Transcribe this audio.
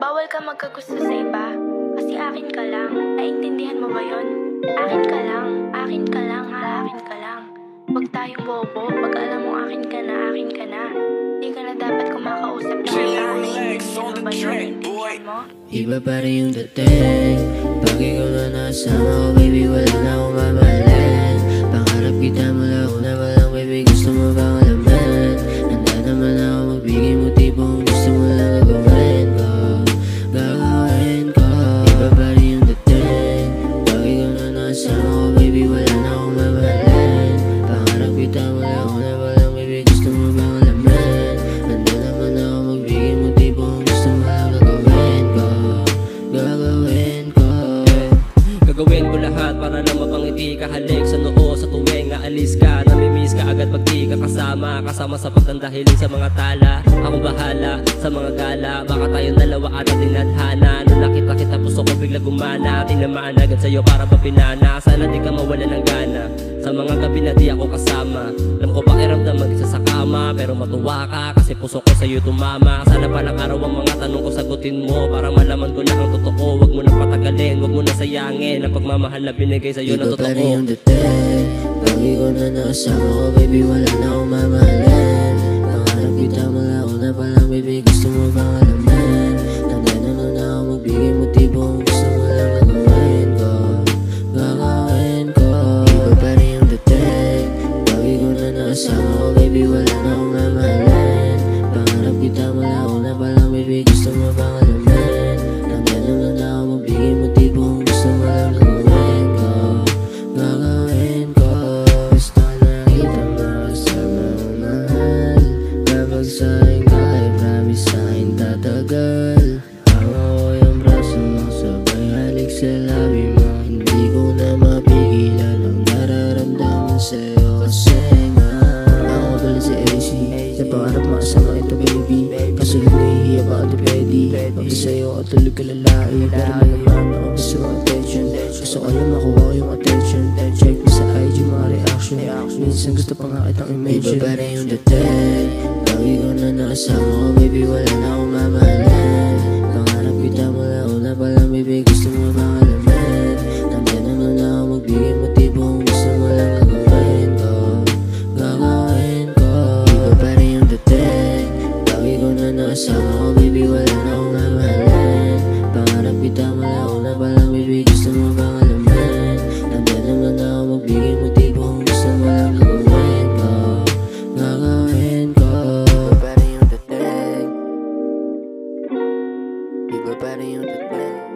Bawal ka magkagusto sa iba, kasi akin ka lang. Naintindihan mo ba yun? Akin ka lang, akin ka lang, akin ka lang. Huwag tayong bobo, pag alam mo akin ka na. Di ka na dapat kumakausap ng iba. Naintindihan mo ba yun? Naintindihan mo? Iba pa rin yung dating pag ikaw na nasama ko, baby, wala na akong mamahalin. Pangarap kita mula una pa lang, baby, gusto mo bang alaman? Handa naman ako magbigay motibong gusto mo lang gagawin ko. Iba pa rin yung dating pag ikaw na nasama ko, baby, wala na akong mamahalin. Pangarap kita mula una pa lang, baby, gusto mo bang alaman? Handa naman ako magbigay motibong gusto mo lang gagawin ko. Gagawin ko lahat para lang mapangiti ka. Halik sa noo sa tuwing aalis ka. Namimiss ka agad pag di ka kasama. Kasama sa pagtandahiling sa mga tala. Ako bahala sa mga gala. Baka tayong dalawa at tinadhana. Nung nakita kita puso ko bigla gumana. Tinamaan agad sa'yo para papinana. Sana di ka mawala ng gana sa mga gabi na di ako kasama. Alam ko pakiramdam mag-isa sa kama, pero matuwa ka kasi puso ko sa'yo tumama. Sana palang araw ang mga tanong ko sagutin mo para malaman ko na ang totoo. Huwag mo na patagalin, huwag mo na sayangin ang pagmamahal na binigay sa'yo na totoo. Iba pa rin yung dating pag ikaw na nakasama ko, baby, wala na akong mamahalin. Pangarap kita mula una pa lang, baby, gusto mo bang alaman? Handa naman ako magbigay motibong gusto mo lang gagawin ko. Iba pa rin yung dating pag ikaw na nakasama ko, baby, wala na akong mamahalin. Pangarap kita mula una pa lang, baby, gusto mo bang alaman? Handa naman ako magbigay motibong gusto mo lang gagawin ko. Gusto nakita makasama ko, mahal. Babagsakin ka, I promise sa'kin tatagal. Hawa ko yung braso mo, sabay halik sa labi mo. Hindi ko na mapigilan ang nararamdaman sa'yo. Kasi nga ako pala si AC, sa pangarap makasama ito, baby. Kaso hinihiya ba ito pwede? Pagka sa'yo ka tulog ka lalaki, pero may naman ako gusto mo attention. Gusto ko lang makuha ko yung attention. Check mo sa IG mga reaction. Minsan gusto pa nga kitang i-mention. Iba pa rin yung dating pag ikaw na nakasama ko, baby, wala na akong mamahalin. Pangarap kita mula una pa lang, baby, gusto mo bang alaman? Handa naman ako magbigay motibong gusto mo lang gagawin ko. Iba pa rin yung dating pag ikaw na nakasama ko, baby, wala na akong mamahalin. Pangarap kita mula una pa lang, baby, gusto mo bang alaman? Handa naman ako magbigay motibong gusto mo lang gagawin ko. Iba pa rin yung dating. Iba pa rin yung dating.